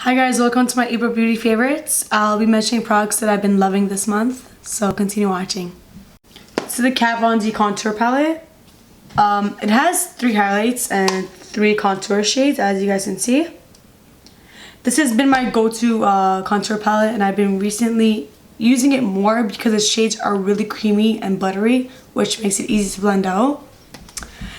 Hi guys, welcome to my April Beauty Favorites. I'll be mentioning products that I've been loving this month, so continue watching. This is the Kat Von D Contour Palette. It has 3 highlights and 3 contour shades, as you guys can see. This has been my go-to contour palette, and I've been recently using it more because the shades are really creamy and buttery, which makes it easy to blend out.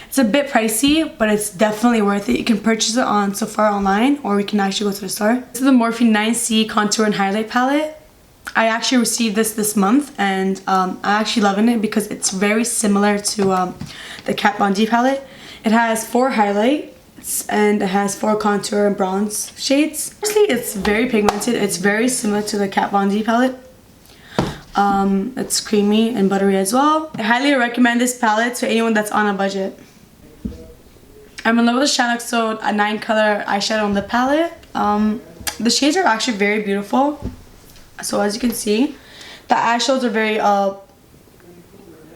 It's a bit pricey, but it's definitely worth it. You can purchase it on Sephora online, or you can actually go to the store. This is the Morphe 9C Contour and Highlight Palette. I actually received this month, and I'm actually loving it because it's very similar to the Kat Von D palette. It has 4 highlights, and it has 4 contour and bronze shades. Firstly, it's very pigmented. It's very similar to the Kat Von D palette. It's creamy and buttery as well. I highly recommend this palette to anyone that's on a budget. I'm in love with the Shaaanxo 9-color eyeshadow and lip palette. The shades are actually very beautiful. So as you can see, the eyeshadows are very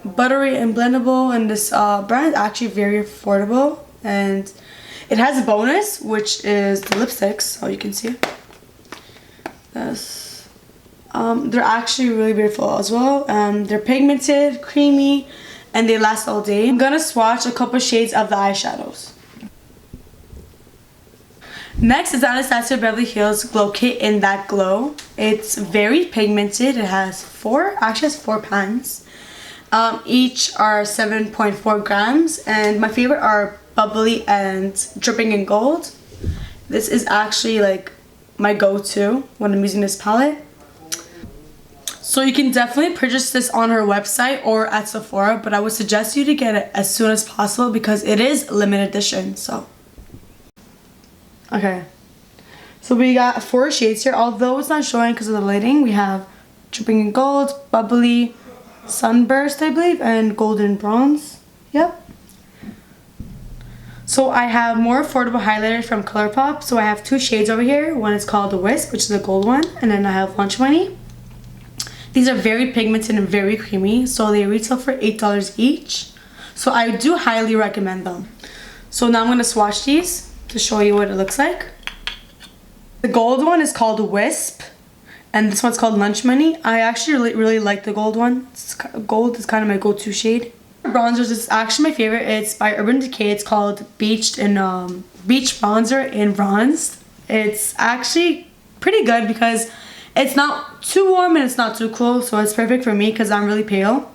buttery and blendable, and this brand is actually very affordable. And it has a bonus, which is the lipsticks. So you can see this. They're actually really beautiful as well. They're pigmented, creamy, and they last all day. I'm gonna swatch a couple shades of the eyeshadows. Next is the Anastasia Beverly Hills Glow Kit in That Glow. It's very pigmented. It has 4 pans. Each are 7.4 grams, and my favorite are Bubbly and Dripping in Gold. This is actually like my go-to when I'm using this palette. So you can definitely purchase this on her website or at Sephora, but I would suggest you to get it as soon as possible because it is limited edition. Okay, so we got 4 shades here, although it's not showing because of the lighting. We have Dripping in Gold, Bubbly, Sunburst, I believe, and Golden Bronze. Yep. So I have more affordable highlighters from ColourPop. So I have 2 shades over here. One is called the Wisp, which is the gold one, and then I have Lunch Money. These are very pigmented and very creamy, so they retail for $8 each. So I do highly recommend them. So now I'm going to swatch these to show you what it looks like. The gold one is called Wisp, and this one's called Lunch Money. I actually really like the gold one. Gold is kind of my go-to shade. Bronzers is actually my favorite. It's by Urban Decay. It's called Beach Bronzer in Bronzed. It's actually pretty good because it's not too warm and it's not too cool, so it's perfect for me because I'm really pale.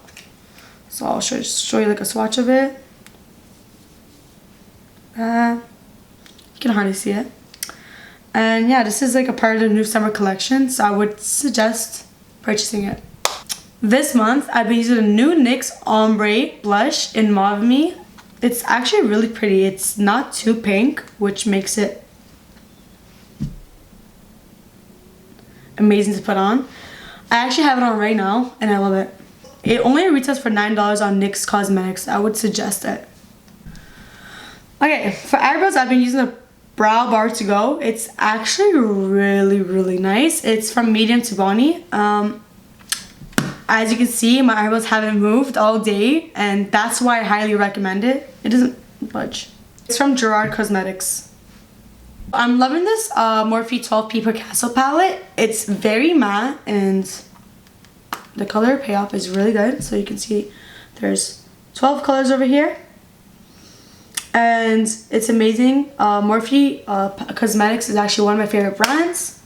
So I'll show you like a swatch of it. You can hardly see it. And yeah, this is like a part of the new summer collection, so I would suggest purchasing it. This month, I've been using a new NYX Ombre blush in Mauve. It's actually really pretty. It's not too pink, which makes it amazing to put on. I actually have it on right now, and I love it. It only retails for $9 on NYX Cosmetics. I would suggest it. Okay, for eyebrows, I've been using the Brow Bar to Go. It's actually really nice. It's from medium to bony. As you can see, my eyebrows haven't moved all day, and that's why I highly recommend it. It doesn't budge. It's from Gerard Cosmetics. I'm loving this Morphe 12P Picasso palette. It's very matte, and the color payoff is really good. So you can see there's 12 colors over here. And it's amazing. Morphe Cosmetics is actually one of my favorite brands,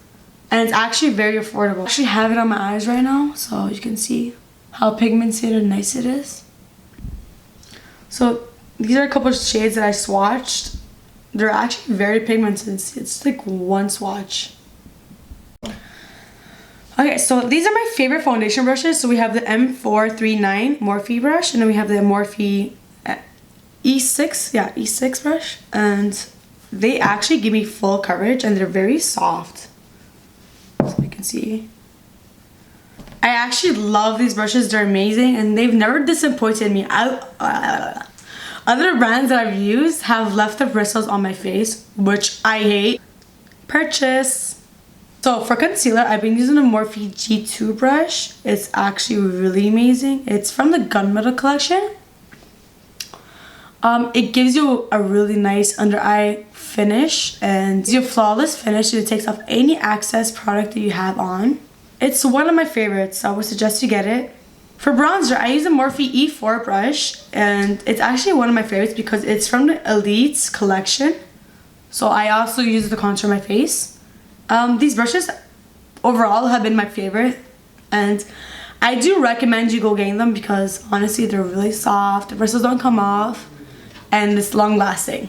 and it's actually very affordable. I actually have it on my eyes right now, so you can see how pigmented and nice it is. So these are a couple of shades that I swatched. They're actually very pigmented. It's like one swatch. Okay, so these are my favorite foundation brushes. So we have the M439 Morphe brush, and then we have the Morphe E6 brush, and they actually give me full coverage, and they're very soft, so you can see. I actually love these brushes. They're amazing, and they've never disappointed me. Other brands that I've used have left the bristles on my face, which I hate. Purchase. So for concealer, I've been using a Morphe G2 brush. It's actually really amazing. It's from the Gunmetal collection. It gives you a really nice under eye finish and gives you a flawless finish. It takes off any excess product that you have on. It's one of my favorites, so I would suggest you get it. For bronzer, I use a Morphe E4 brush, and it's actually one of my favorites because it's from the Elite's collection. So I also use it to contour my face. These brushes overall have been my favorite, and I do recommend you go getting them because honestly they're really soft, the bristles don't come off, and it's long lasting.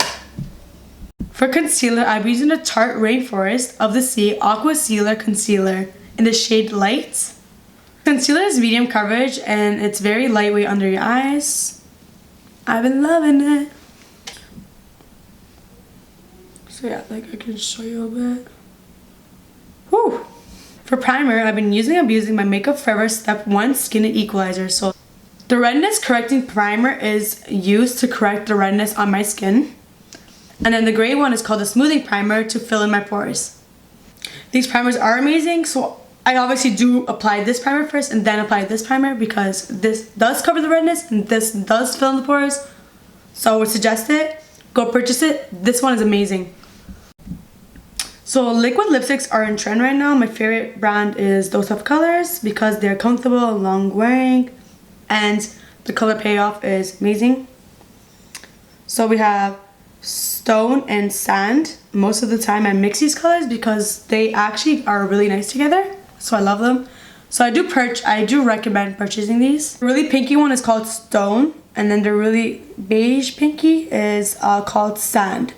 For concealer, I'm using the Tarte Rainforest of the Sea Aquacealer Concealer in the shade Light. Concealer is medium coverage and it's very lightweight under your eyes. I've been loving it. So yeah, like I can show you a bit. Woo! For primer, I've been abusing my Makeup Forever Step 1 Skin Equalizer. So the redness correcting primer is used to correct the redness on my skin. And then the gray one is called the smoothing primer to fill in my pores. These primers are amazing, so I obviously do apply this primer first and then apply this primer because this does cover the redness and this does fill in the pores. So I would suggest it. Go purchase it. This one is amazing. So liquid lipsticks are in trend right now. My favorite brand is Those Of Colors because they're comfortable, long wearing, and the color payoff is amazing. So we have Stone and Sand. Most of the time I mix these colors because they actually are really nice together. So I love them. So I do recommend purchasing these. The really pinky one is called Stone, and then the really beige pinky is called Sand.